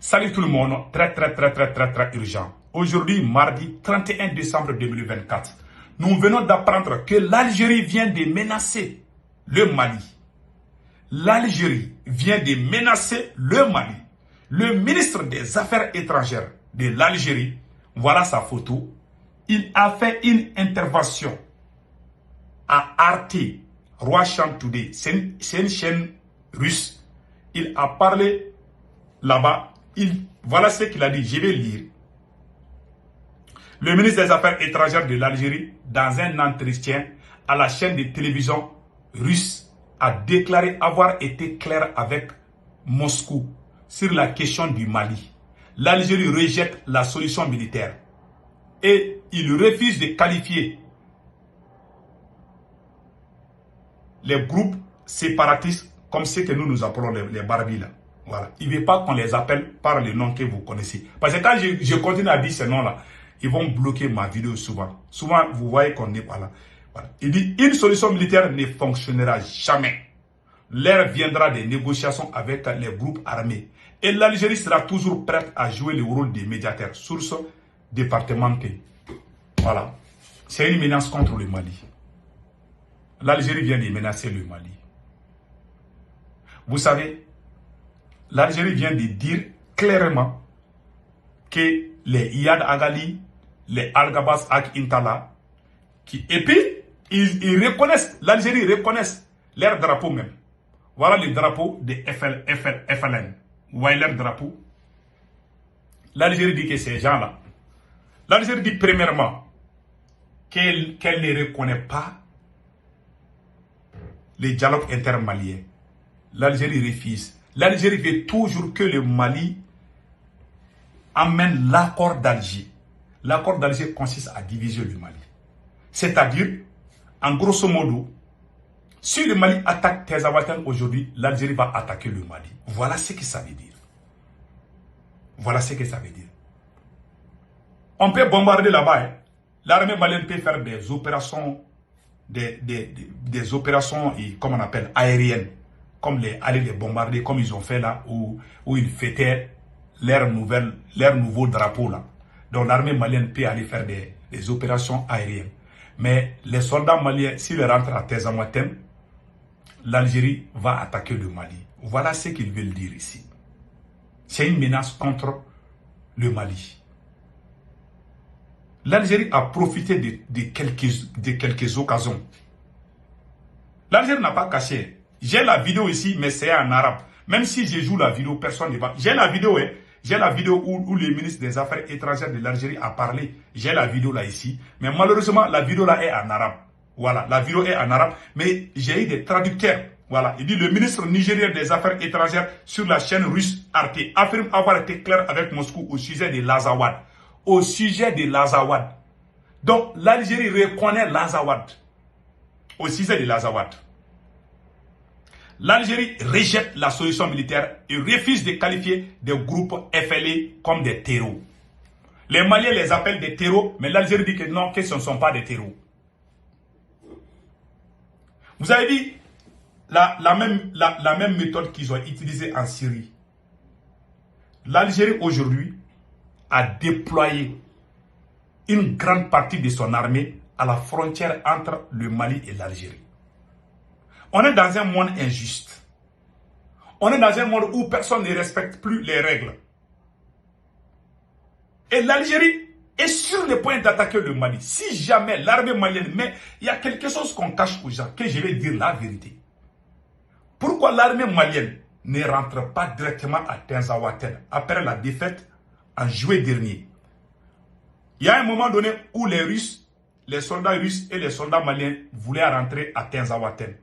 Salut tout le monde, très urgent. Aujourd'hui, mardi 31 décembre 2024, nous venons d'apprendre que l'Algérie vient de menacer le Mali. L'Algérie vient de menacer le Mali. Le ministre des Affaires étrangères de l'Algérie, voilà sa photo, il a fait une intervention à Arte, Russian Today, c'est une chaîne russe. Il a parlé là-bas. Voilà ce qu'il a dit, je vais lire. Le ministre des Affaires étrangères de l'Algérie, dans un entretien à la chaîne de télévision russe, a déclaré avoir été clair avec Moscou sur la question du Mali. L'Algérie rejette la solution militaire et il refuse de qualifier les groupes séparatistes comme ceux que nous appelons les Barbis là. Voilà. Il ne veut pas qu'on les appelle par les noms que vous connaissez. Parce que quand je continue à dire ces noms-là, ils vont bloquer ma vidéo souvent. Souvent, vous voyez qu'on n'est pas là. Voilà. Il dit, une solution militaire ne fonctionnera jamais. L'heure viendra des négociations avec les groupes armés. Et l'Algérie sera toujours prête à jouer le rôle de médiateur. Source départementale. Voilà. C'est une menace contre le Mali. L'Algérie vient de menacer le Mali. Vous savez, l'Algérie vient de dire clairement que les Iyad Agali, les Al-Gabas Ak Intala, et puis ils reconnaissent, l'Algérie reconnaissent leur drapeau même. Voilà le drapeau de FLN. Vous voyez leur drapeau. L'Algérie dit que ces gens-là, l'Algérie dit premièrement qu'elle ne reconnaît pas les dialogues intermaliens. L'Algérie refuse. L'Algérie veut toujours que le Mali amène l'accord d'Alger. L'accord d'Alger consiste à diviser le Mali. C'est-à-dire, en grosso modo, si le Mali attaque Tezawaten aujourd'hui, l'Algérie va attaquer le Mali. Voilà ce que ça veut dire. Voilà ce que ça veut dire. On peut bombarder là-bas. Hein. L'armée malienne peut faire des opérations, des opérations, comme on appelle, aériennes. Comme aller les bombarder, comme ils ont fait là, où ils fêtaient leur nouveau drapeau là. Donc l'armée malienne peut aller faire des opérations aériennes. Mais les soldats maliens, s'ils rentrent à Tezawaten, l'Algérie va attaquer le Mali. Voilà ce qu'ils veulent dire ici. C'est une menace contre le Mali. L'Algérie a profité de quelques occasions. L'Algérie n'a pas caché. J'ai la vidéo ici, mais c'est en arabe. Même si je joue la vidéo, personne ne va. J'ai la vidéo, hein. J'ai la vidéo où le ministre des Affaires étrangères de l'Algérie a parlé. J'ai la vidéo là ici. Mais malheureusement, la vidéo là est en arabe. Voilà, la vidéo est en arabe. Mais j'ai eu des traducteurs. Voilà, il dit le ministre nigérien des Affaires étrangères sur la chaîne russe Arte affirme avoir été clair avec Moscou au sujet de l'Azawad. Au sujet de l'Azawad. Donc, l'Algérie reconnaît l'Azawad. Au sujet de l'Azawad. L'Algérie rejette la solution militaire et refuse de qualifier des groupes FLA comme des terreaux. Les Maliens les appellent des terreaux, mais l'Algérie dit que non, que ce ne sont pas des terreaux. Vous avez dit la même méthode qu'ils ont utilisée en Syrie. L'Algérie aujourd'hui a déployé une grande partie de son armée à la frontière entre le Mali et l'Algérie. On est dans un monde injuste. On est dans un monde où personne ne respecte plus les règles. Et l'Algérie est sur le point d'attaquer le Mali. Si jamais l'armée malienne, mais il y a quelque chose qu'on cache aux gens, que je vais dire la vérité. Pourquoi l'armée malienne ne rentre pas directement à Tezawaten après la défaite en juillet dernier? Il y a un moment donné où les soldats russes et les soldats maliens voulaient rentrer à Tezawaten.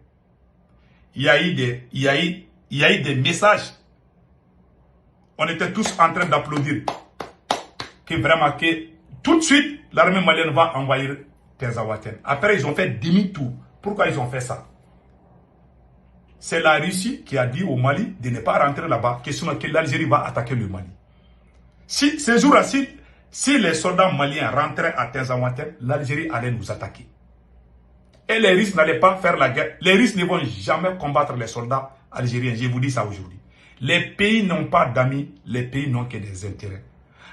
Il y a eu des messages. On était tous en train d'applaudir. Que vraiment, que tout de suite, l'armée malienne va envahir Tezawaten. Après, ils ont fait demi-tour. Pourquoi ils ont fait ça? C'est la Russie qui a dit au Mali de ne pas rentrer là-bas, que l'Algérie va attaquer le Mali. Si ces jours-là, si les soldats maliens rentraient à Tezawaten, l'Algérie allait nous attaquer. Et les Russes n'allaient pas faire la guerre. Les Russes ne vont jamais combattre les soldats algériens. Je vous dis ça aujourd'hui. Les pays n'ont pas d'amis, les pays n'ont que des intérêts.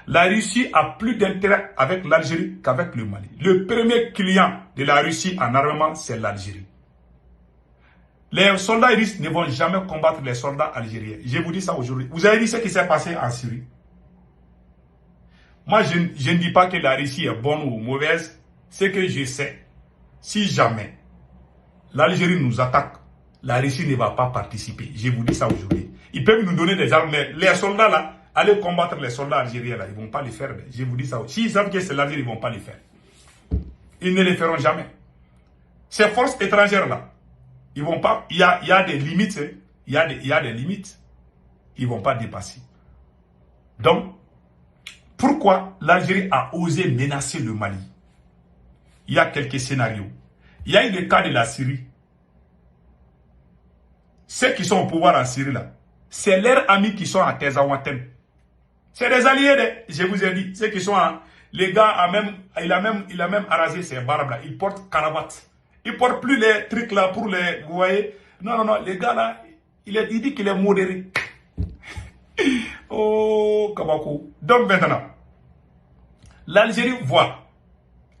La Russie a plus d'intérêt avec l'Algérie qu'avec le Mali. Le premier client de la Russie en armement, c'est l'Algérie. Les soldats russes ne vont jamais combattre les soldats algériens. Je vous dis ça aujourd'hui. Vous avez vu ce qui s'est passé en Syrie? Moi, je ne dis pas que la Russie est bonne ou mauvaise. Ce que je sais, si jamais l'Algérie nous attaque, la Russie ne va pas participer. Je vous dis ça aujourd'hui. Ils peuvent nous donner des armes, mais les soldats là, aller combattre les soldats algériens là, ils ne vont pas le faire. Je vous dis ça. S'ils savent que c'est l'Algérie, ils ne vont pas le faire. Ils ne le feront jamais. Ces forces étrangères là, ils vont pas. Il y a des limites. Hein. Il y a des limites. Ils ne vont pas dépasser. Donc, pourquoi l'Algérie a osé menacer le Mali? Il y a quelques scénarios. Il y a eu le cas de la Syrie. Ceux qui sont au pouvoir en Syrie là, c'est leurs amis qui sont à Tezawaten. C'est des alliés, je vous ai dit. Ceux qui sont à... Les gars, il a même arrasé ses barbes là. Ils portent cravate. Ils portent plus les trucs là pour les... Vous voyez? Non. Les gars là, il dit qu'il est modéré. Oh, Kabako. Donc maintenant, l'Algérie voit.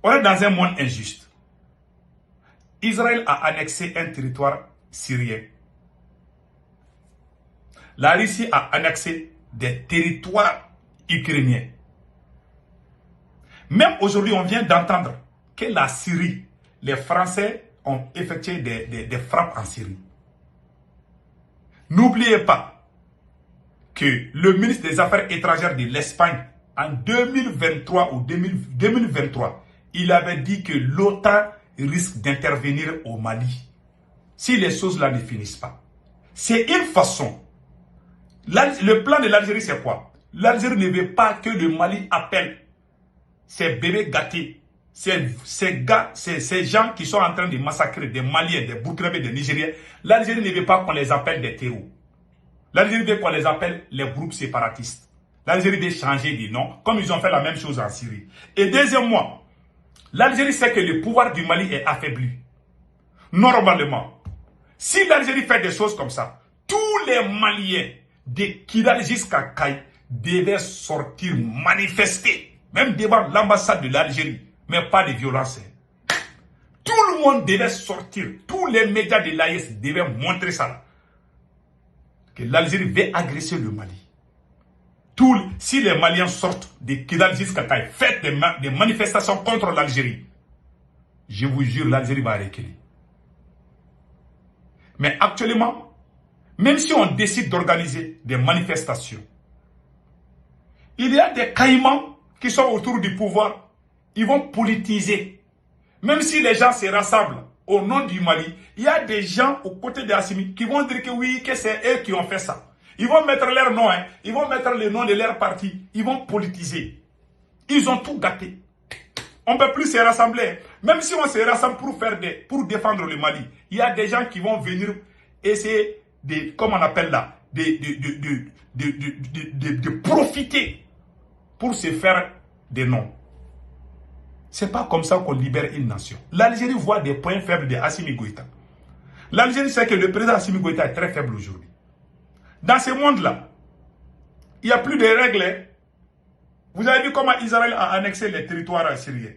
On est dans un monde injuste. Israël a annexé un territoire syrien. La Russie a annexé des territoires ukrainiens. Même aujourd'hui, on vient d'entendre que la Syrie, les Français ont effectué des frappes en Syrie. N'oubliez pas que le ministre des Affaires étrangères de l'Espagne, en 2023 ou 2023, il avait dit que l'OTAN risque d'intervenir au Mali. Si les choses là ne finissent pas. C'est une façon. Le plan de l'Algérie, c'est quoi? L'Algérie ne veut pas que le Mali appelle ces bébés gâtés, ces gens qui sont en train de massacrer des Maliens, des Burkinabés, des Nigériens. L'Algérie ne veut pas qu'on les appelle des terroristes. L'Algérie veut qu'on les appelle les groupes séparatistes. L'Algérie veut changer de nom, comme ils ont fait la même chose en Syrie. Et deuxièmement, l'Algérie sait que le pouvoir du Mali est affaibli. Normalement, si l'Algérie fait des choses comme ça, tous les Maliens, de Kidal jusqu'à Kay, devaient sortir manifester, même devant l'ambassade de l'Algérie, mais pas de violence. Tout le monde devait sortir, tous les médias de l'AES devaient montrer ça. Que l'Algérie veut agresser le Mali. Si les Maliens sortent de Kidal jusqu'à Kay, faites des manifestations contre l'Algérie, je vous jure, l'Algérie va reculer. Mais actuellement, même si on décide d'organiser des manifestations, il y a des caïmans qui sont autour du pouvoir. Ils vont politiser. Même si les gens se rassemblent au nom du Mali, il y a des gens aux côtés d'Assimi qui vont dire que oui, que c'est eux qui ont fait ça. Ils vont mettre leur nom, hein. Ils vont mettre le nom de leur parti. Ils vont politiser. Ils ont tout gâté. On ne peut plus se rassembler. Même si on se rassemble pour défendre le Mali, il y a des gens qui vont venir essayer comment on appelle là, de profiter pour se faire des noms. C'est pas comme ça qu'on libère une nation. L'Algérie voit des points faibles de Assimi Goïta. L'Algérie sait que le président Assimi Goïta est très faible aujourd'hui. Dans ce monde-là, il n'y a plus de règles. Vous avez vu comment Israël a annexé les territoires syriens.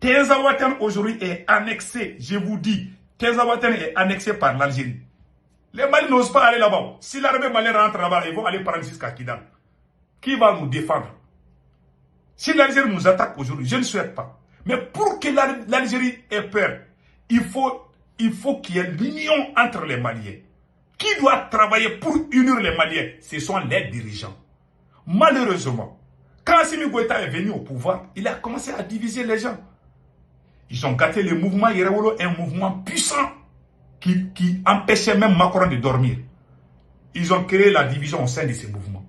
Tezawaten aujourd'hui est annexé, je vous dis, Tezawaten est annexé par l'Algérie. Les Mali n'osent pas aller là-bas. Si l'armée malienne rentre là-bas, ils vont aller prendre jusqu'à Kidal. Qui va nous défendre? Si l'Algérie nous attaque aujourd'hui, je ne souhaite pas. Mais pour que l'Algérie ait peur, il faut qu'il y ait l'union entre les Maliens. Qui doit travailler pour unir les Maliens? Ce sont les dirigeants. Malheureusement, quand Assimi Goïta est venu au pouvoir, il a commencé à diviser les gens. Ils ont gâté le mouvement Yerewolo, un mouvement puissant qui empêchait même Macron de dormir. Ils ont créé la division au sein de ces mouvements.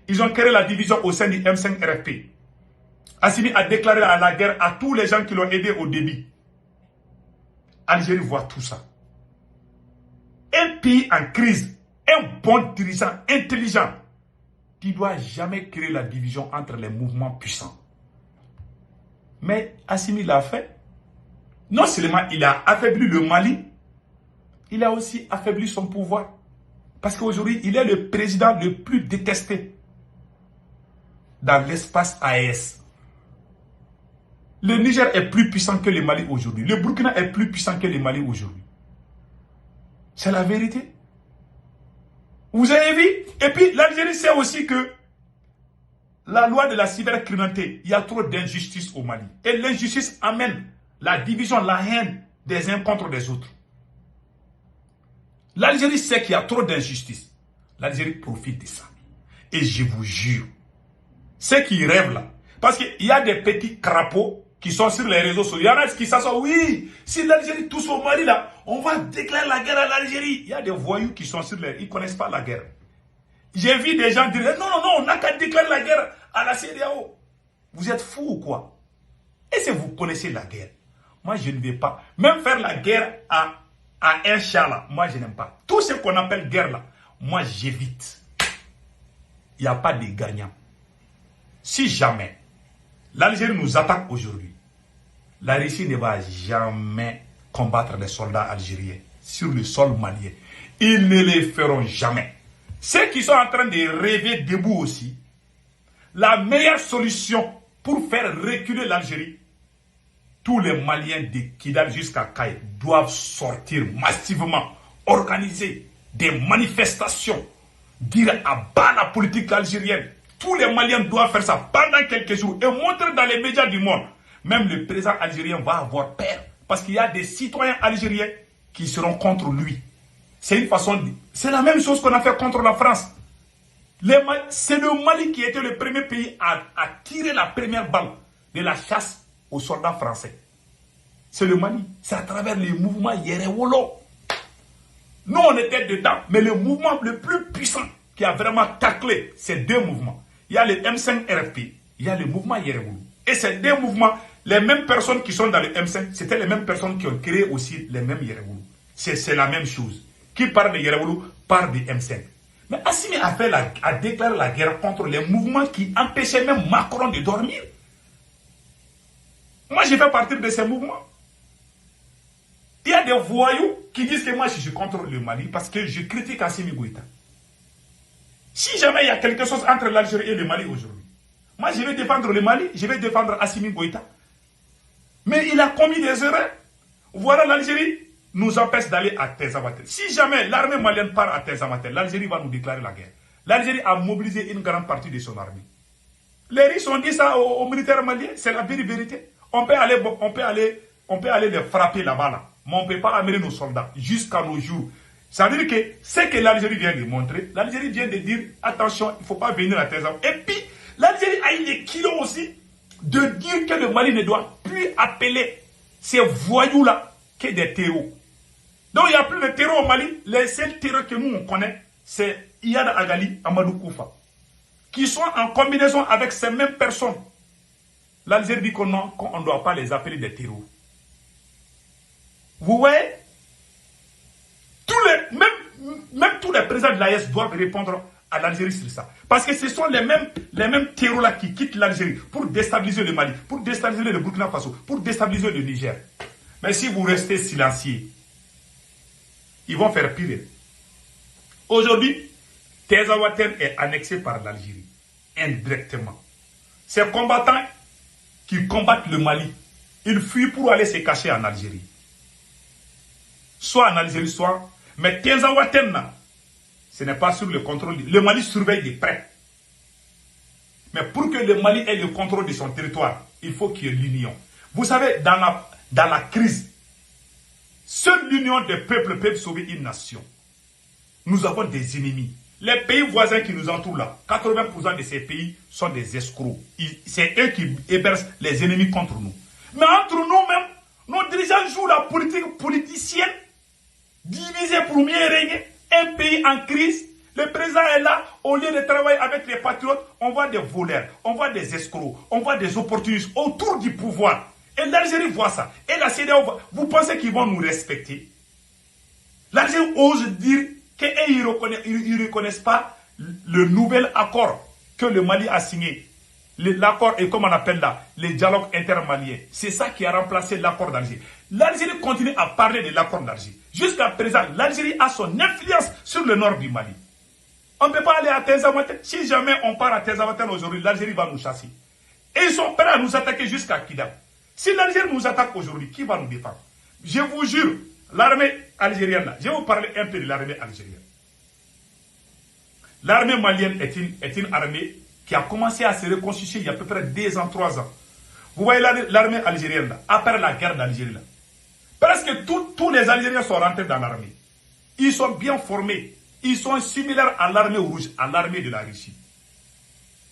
Ils ont créé la division au sein du M5-RFP. Assimi a déclaré la guerre à tous les gens qui l'ont aidé au début. Algérie voit tout ça. Un pays en crise, un bon dirigeant intelligent, qui ne doit jamais créer la division entre les mouvements puissants. Mais Assimi l'a fait. Non seulement il a affaibli le Mali, il a aussi affaibli son pouvoir. Parce qu'aujourd'hui, il est le président le plus détesté dans l'espace AES. Le Niger est plus puissant que le Mali aujourd'hui. Le Burkina est plus puissant que le Mali aujourd'hui. C'est la vérité. Vous avez vu? Et puis l'Algérie sait aussi que la loi de la cybercriminalité, il y a trop d'injustice au Mali. Et l'injustice amène la division, la haine des uns contre les autres. L'Algérie sait qu'il y a trop d'injustice. L'Algérie profite de ça. Et je vous jure, ceux qui rêvent là, parce qu'il y a des petits crapauds qui sont sur les réseaux sociaux. Il y en a qui s'assoient, oui, si l'Algérie touche au Mali là, on va déclarer la guerre à l'Algérie. Il y a des voyous qui sont sur les... Ils ne connaissent pas la guerre. J'ai vu des gens dire, non, non, non, on n'a qu'à déclarer la guerre à la CEDEAO. Vous êtes fous ou quoi? Et si vous connaissez la guerre, moi je ne vais pas. Même faire la guerre à un chat là, moi je n'aime pas. Tout ce qu'on appelle guerre là, moi j'évite. Il n'y a pas de gagnant. Si jamais l'Algérie nous attaque aujourd'hui, la Russie ne va jamais combattre les soldats algériens sur le sol malien. Ils ne les feront jamais. Ceux qui sont en train de rêver debout aussi, la meilleure solution pour faire reculer l'Algérie, tous les Maliens de Kidal jusqu'à Kaye doivent sortir massivement, organiser des manifestations, dire à bas la politique algérienne. Tous les Maliens doivent faire ça pendant quelques jours et montrer dans les médias du monde. Même le président algérien va avoir peur parce qu'il y a des citoyens algériens qui seront contre lui. C'est une façon de... C'est la même chose qu'on a fait contre la France. C'est le Mali qui était le premier pays à tirer la première balle de la chasse aux soldats français. C'est le Mali. C'est à travers les mouvements Yerewolo. Nous, on était dedans. Mais le mouvement le plus puissant qui a vraiment taclé ces deux mouvements, il y a le M5 RFP, il y a le mouvement Yerewolo. Et ces deux mouvements, les mêmes personnes qui sont dans le M5, c'était les mêmes personnes qui ont créé aussi les mêmes Yerewolo. C'est la même chose. Qui parle de Yerewolo parle de M5. Mais Assimi a déclaré la guerre contre les mouvements qui empêchaient même Macron de dormir. Moi, je fais partie de ces mouvements. Il y a des voyous qui disent que moi, je suis contre le Mali parce que je critique Assimi Goïta. Si jamais il y a quelque chose entre l'Algérie et le Mali aujourd'hui, moi, je vais défendre le Mali, je vais défendre Assimi Goïta. Mais il a commis des erreurs. Voilà, l'Algérie nous empêche d'aller à Tezamatel. Si jamais l'armée malienne part à Tezamatel, l'Algérie va nous déclarer la guerre. L'Algérie a mobilisé une grande partie de son armée. Les Russes ont dit ça aux militaires maliens, c'est la vérité. On peut aller les frapper là-bas, là. Mais on ne peut pas amener nos soldats jusqu'à nos jours. Ça veut dire que ce que l'Algérie vient de montrer, l'Algérie vient de dire, attention, il ne faut pas venir à Tezamatel. Et puis, l'Algérie a eu les kilos aussi de dire que le Mali ne doit plus appeler ces voyous-là que des terreaux. Donc il n'y a plus de terreau au Mali. Les seuls terreaux que nous on connaît, c'est Iyad Agali, Amadou Koufa, qui sont en combinaison avec ces mêmes personnes. L'Algérie dit qu'on ne doit pas les appeler des terreaux. Vous voyez, même tous les présidents de l'AES doivent répondre à l'Algérie sur ça. Parce que ce sont les mêmes terreaux-là qui quittent l'Algérie pour déstabiliser le Mali, pour déstabiliser le Burkina Faso, pour déstabiliser le Niger. Mais si vous restez silencieux, ils vont faire pire. Aujourd'hui, Tezawaten est annexé par l'Algérie, indirectement. Ces combattants qui combattent le Mali, ils fuient pour aller se cacher en Algérie. Soit en Algérie, soit... Mais Tezawaten, ce n'est pas sur le contrôle. Le Mali surveille de près. Mais pour que le Mali ait le contrôle de son territoire, il faut qu'il y ait l'union. Vous savez, dans la crise, seule l'union des peuples peut sauver une nation. Nous avons des ennemis. Les pays voisins qui nous entourent là, 80% de ces pays sont des escrocs. C'est eux qui hébergent les ennemis contre nous. Mais entre nous-mêmes, nos dirigeants jouent la politique politicienne, divisée pour mieux régner. Un pays en crise, le président est là, au lieu de travailler avec les patriotes, on voit des voleurs, on voit des escrocs, on voit des opportunistes autour du pouvoir. Et l'Algérie voit ça. Et la CEDEAO voit. Vous pensez qu'ils vont nous respecter? L'Algérie ose dire qu'ils ne reconnaissent pas le nouvel accord que le Mali a signé. l'accord, et comme on appelle là, les dialogues intermaliens. C'est ça qui a remplacé l'accord d'Alger. L'Algérie continue à parler de l'accord d'Alger. Jusqu'à présent, l'Algérie a son influence sur le nord du Mali. On ne peut pas aller à Tezavaten. Si jamais on part à Tezavaten aujourd'hui, l'Algérie va nous chasser. Et ils sont prêts à nous attaquer jusqu'à Kidal. Si l'Algérie nous attaque aujourd'hui, qui va nous défendre? Je vous jure, l'armée algérienne, là, je vais vous parler un peu de l'armée algérienne. L'armée malienne est une armée qui a commencé à se reconstituer il y a à peu près 2 ans, 3 ans. Vous voyez l'armée algérienne, là, après la guerre d'Algérie, là. Presque tous les Algériens sont rentrés dans l'armée. Ils sont bien formés. Ils sont similaires à l'armée rouge, à l'armée de la Russie.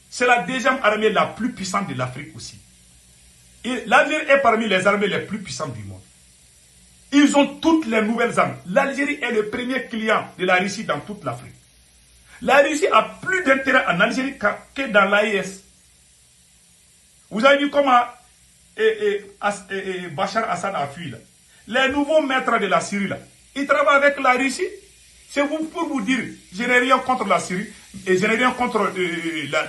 C'est la deuxième armée la plus puissante de l'Afrique aussi. Et l'Algérie est parmi les armées les plus puissantes du monde. Ils ont toutes les nouvelles armes. L'Algérie est le premier client de la Russie dans toute l'Afrique. La Russie a plus d'intérêt en Algérie que dans l'AES. Vous avez vu comment Bachar Assad a fui là. Les nouveaux maîtres de la Syrie là, ils travaillent avec la Russie. C'est pour vous dire, je n'ai rien contre la Syrie et je n'ai rien contre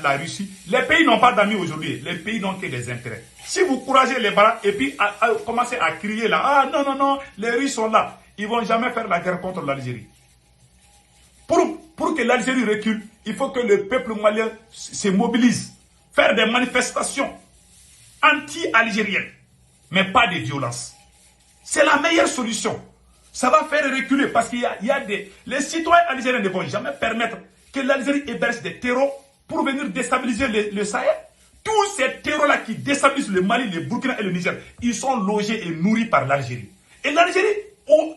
la Russie. Les pays n'ont pas d'amis aujourd'hui. Les pays n'ont que des intérêts. Si vous couragez les bras et puis commencez à crier là, ah non, non, non, les Russes sont là. Ils ne vont jamais faire la guerre contre l'Algérie. Pour que l'Algérie recule, il faut que le peuple malien se mobilise. Faire des manifestations anti-algériennes, mais pas de violence. C'est la meilleure solution. Ça va faire reculer parce qu'il y a les citoyens algériens ne vont jamais permettre que l'Algérie héberge des terreaux pour venir déstabiliser le Sahel. Tous ces terreaux-là qui déstabilisent le Mali, le Burkina et le Niger, ils sont logés et nourris par l'Algérie. Et l'Algérie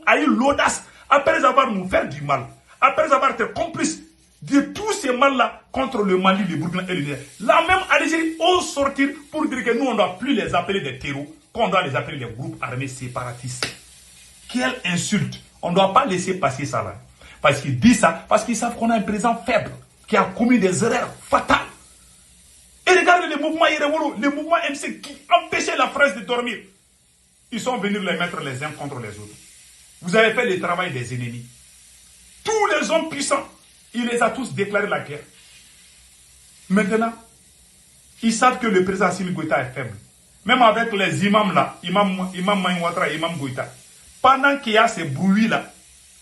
a eu l'audace, après avoir nous fait du mal, après avoir été complice de tous ces mal-là contre le Mali, le Burkina et le Niger. La même Algérie ose sortir pour dire que nous, on ne doit plus les appeler des terreaux, qu'on doit les appeler des groupes armés séparatistes. Quelle insulte! On ne doit pas laisser passer ça là. Parce qu'ils disent ça, parce qu'ils savent qu'on a un président faible, qui a commis des erreurs fatales. Et regardez les mouvements Yerewolo, les mouvements MC qui empêchaient la France de dormir. Ils sont venus les mettre les uns contre les autres. Vous avez fait le travail des ennemis. Tous les hommes puissants, il les a tous déclaré la guerre. Maintenant, ils savent que le président Assimi Goïta est faible. Même avec les imams là, imam Maïwatra et imam Goïta. Pendant qu'il y a ces bruits-là,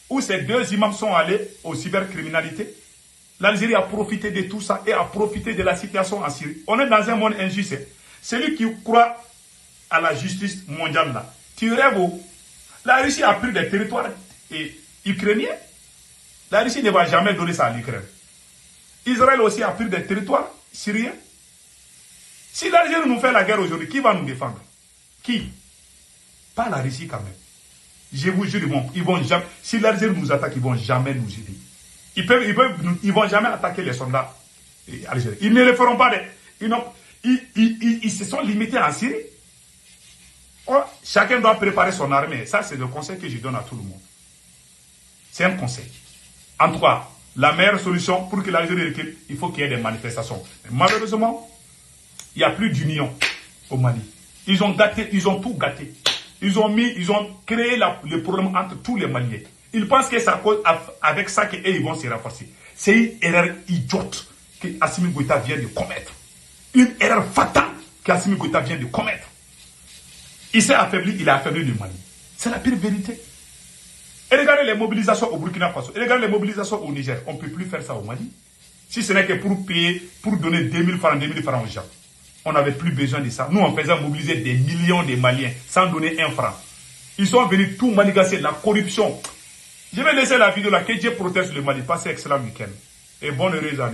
où ces 2 imams sont allés aux cybercriminalités, l'Algérie a profité de tout ça et a profité de la situation en Syrie. On est dans un monde injuste. Celui qui croit à la justice mondiale, là, tu rêves où la Russie a pris des territoires ukrainiens. La Russie ne va jamais donner ça à l'Ukraine. Israël aussi a pris des territoires syriens. Si l'Algérie nous fait la guerre aujourd'hui, qui va nous défendre? Qui? Pas la Russie quand même. Je vous jure, ils vont jamais, si l'Algérie nous attaque, ils ne vont jamais nous aider. Ils vont jamais attaquer les soldats algériens. Ils ne le feront pas. Ils se sont limités en Syrie. Oh, chacun doit préparer son armée. Ça, c'est le conseil que je donne à tout le monde. C'est un conseil. En tout cas, la meilleure solution pour que l'Algérie recule, il faut qu'il y ait des manifestations. Mais malheureusement, il n'y a plus d'union au Mali. Ils ont gâté, ils ont tout gâté. Ils ont créé le problème entre tous les Maliens. Ils pensent que c'est avec ça qu'ils vont se renforcer. C'est une erreur idiote que Assimi Goïta vient de commettre. Une erreur fatale que Assimi Goïta vient de commettre. Il s'est affaibli, il a affaibli le Mali. C'est la pire vérité. Et regardez les mobilisations au Burkina Faso. Et regardez les mobilisations au Niger. On ne peut plus faire ça au Mali. Si ce n'est que pour payer, pour donner 2000 francs aux gens. On n'avait plus besoin de ça. Nous, on faisait mobiliser des millions de Maliens sans donner 1 franc. Ils sont venus tout manigasser, la corruption. Je vais laisser la vidéo là. Que Dieu protège le Mali. Passez excellent week-end. Et bonne heureuse année.